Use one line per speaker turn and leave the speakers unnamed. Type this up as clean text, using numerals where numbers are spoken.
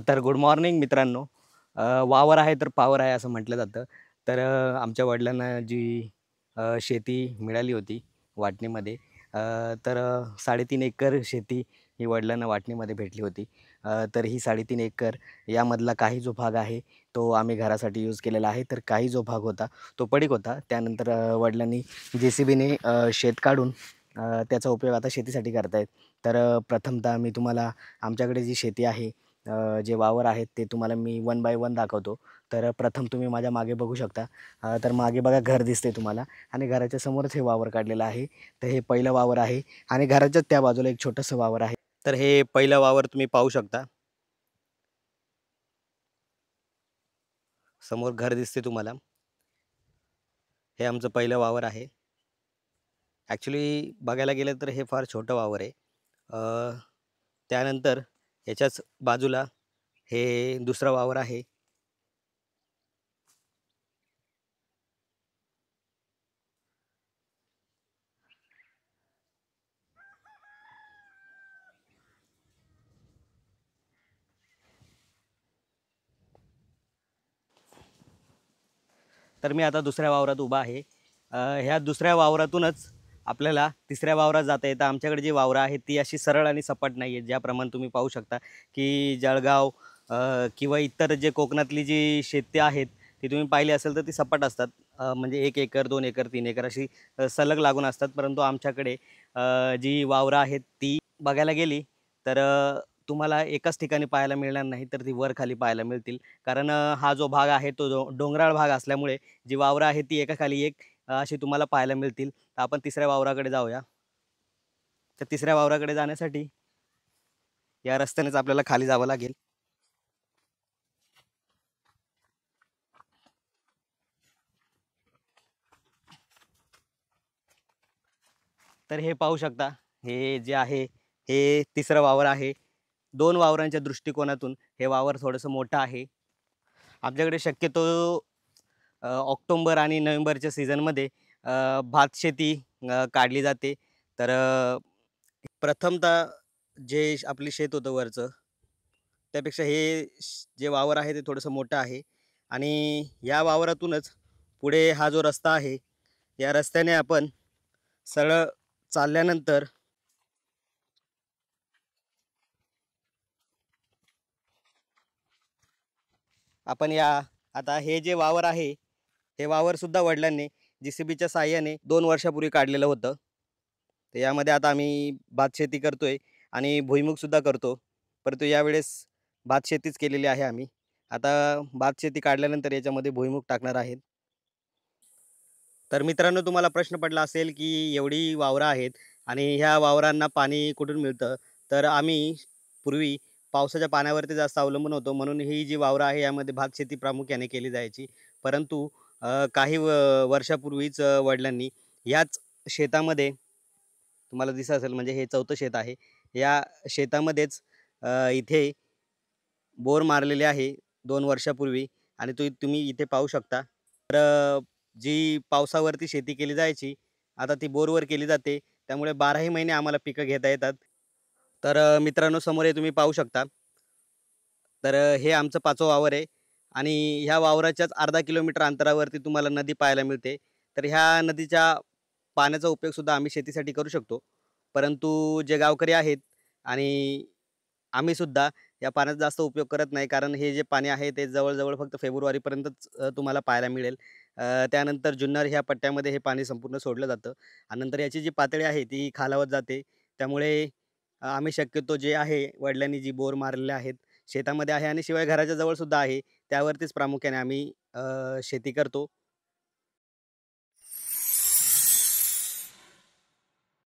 तर good morning मित्रांनो. वावर आहे तर पावर आहे असं म्हटलं जातं. तर आमच्या वडिलांना जी शेती मिळाली होती वाटणीमध्ये. अ, तर 3.5 एकर शेती ही वडिलांना वाटणीमध्ये भेटली होती. तर ही 3.5 एकर यामधला काही जो भाग आहे तो आम्ही घरासाठी यूज केलेला आहे. तर काही जो भाग होता तो पडीक होता. त्यानंतर वडिलांनी JCBने शेत काढून त्याचा उपयोग आता शेतीसाठी करतायत. तर प्रथमतः मी तुम्हाला आमच्याकडे जी शेती आहे, जे वावर आहेत ते तुम्हाला मी वन बाय वन दाखवतो. तर प्रथम तुम्ही माझ्या मागे बघू शकता. तर मागे बघा घर दिसते तुम्हाला आणि घराच्या समोरच हे वावर काढलेलं आहे. तर हे पहिलं वावर आहे आणि घराच्याच त्या बाजूला एक छोटंसं वावर आहे. तर हे पहिलं वावर तुम्ही पाहू शकता. समोर घर दिसते तुम्हाला. हे आमचं पहिलं वावर आहे. ॲक्च्युली बघायला गेलं तर हे फार छोटं वावर आहे. अ, त्यानंतर याच्याच बाजूला हे दुसरं वावर आहे. तर मी आता दुसऱ्या वावरात उभा आहे. ह्या दुसऱ्या वावरातूनच आपल्याला तिसऱ्या वावरात जाता येतं. आमच्याकडे जी वावरं आहेत ती अशी सरळ आणि सपाट नाही आहेत. ज्याप्रमाणे तुम्ही पाहू शकता, की जळगाव किंवा इतर जे कोकणातली जी शेती आहेत, ती तुम्ही पाहिली असेल तर ती सपाट असतात. म्हणजे 1 एकर, 2 एकर, 3 एकर अशी सलग लागून असतात. परंतु आमच्याकडे जी वावरं आहेत ती बघायला गेली तर तुम्हाला एकाच ठिकाणी पाहायला मिळणार नाही, तर ती वर-खाली पाहायला मिळतील. कारण हा जो भाग आहे तो डोंगराळ भाग असल्यामुळे जी वावरं आहेत ती एकाखाली एक अशी तुम्हाला पाहायला मिळतील. तर आपण तिसऱ्या वावराकडे जाऊया. तर तिसऱ्या वावराकडे जाण्यासाठी या रस्त्यानेच आपल्याला खाली जावं लागेल. तर हे पाहू शकता, हे जे आहे हे तिसरं वावर आहे. 2 वावरांच्या दृष्टिकोनातून हे वावर थोडंसं मोठं आहे. आमच्याकडे शक्यतो ऑक्टोबर आणि नोव्हेंबरच्या सीझनमध्ये भात शेती काढली जाते. तर प्रथमतः आपली शेत होतं वरचं, त्यापेक्षा हे जे वावर आहे ते थोडंसं मोठं आहे आणि या वावरातूनच पुढे हा जो रस्ता आहे, या रस्त्याने आपण सरळ चालल्यानंतर आपण आता हे जे वावर आहे, हे वावरसुद्धा वडिलांनी JCBच्या साहाय्याने 2 वर्षापूर्वी काढलेलं होतं. तर यामध्ये आता आम्ही भातशेती करतोय आणि भुईमूगसुद्धा करतो. परंतु यावेळेस भातशेतीच केलेली आहे आम्ही. आता भातशेती काढल्यानंतर याच्यामध्ये भुईमूग टाकणार आहेत. तर मित्रांनो, तुम्हाला प्रश्न पडला असेल, की एवढी वावरं आहेत आणि ह्या वावरांना पाणी कुठून मिळतं? तर आम्ही पूर्वी पावसाच्या पाण्यावरती जास्त अवलंबून होतो. म्हणून ही जी वावरं आहे यामध्ये भातशेती प्रामुख्याने केली जायची. परंतु काही वर्षापूर्वीच वडिलांनी याच शेतामध्ये तुम्हाला दिसत असेल म्हणजे हे 4थं शेत आहे. या शेतामध्येच इथे बोर मारलेले आहे 2 वर्षापूर्वी आणि तुम्ही इथे पाहू शकता. तर जी पावसावरती शेती केली जायची, आता ती बोरवर केली जाते. त्यामुळे 12ही महिने आम्हाला पिकं घेता येतात. तर मित्रांनो, समोर हे तुम्ही पाहू शकता. तर हे आमचं 5वं वावर आहे आणि ह्या वावराच्याच अर्धा किलोमीटर अंतरावरती तुम्हाला नदी पाहायला मिळते. तर ह्या नदीच्या पाण्याचा उपयोगसुद्धा आम्ही शेतीसाठी करू शकतो. परंतु जे गावकरी आहेत आणि आम्हीसुद्धा या पाण्याचा जास्त उपयोग करत नाही. कारण हे जे पाणी आहे ते जवळ फक्त फेब्रुवारीपर्यंतच तुम्हाला पाहायला मिळेल. त्यानंतर जुन्नर ह्या पट्ट्यामध्ये हे पाणी संपूर्ण सोडलं जातं आणि नंतर याची जी पातळी आहे ती खालावत जाते. त्यामुळे आम्ही शक्यतो जे आहे वडिलांनी जी बोर मारलेले आहेत, शेतामध्ये आहे आणि शिवाय घराच्या जवळसुद्धा आहे. त्यावरतीच प्रामुख्याने आम्ही शेती करतो.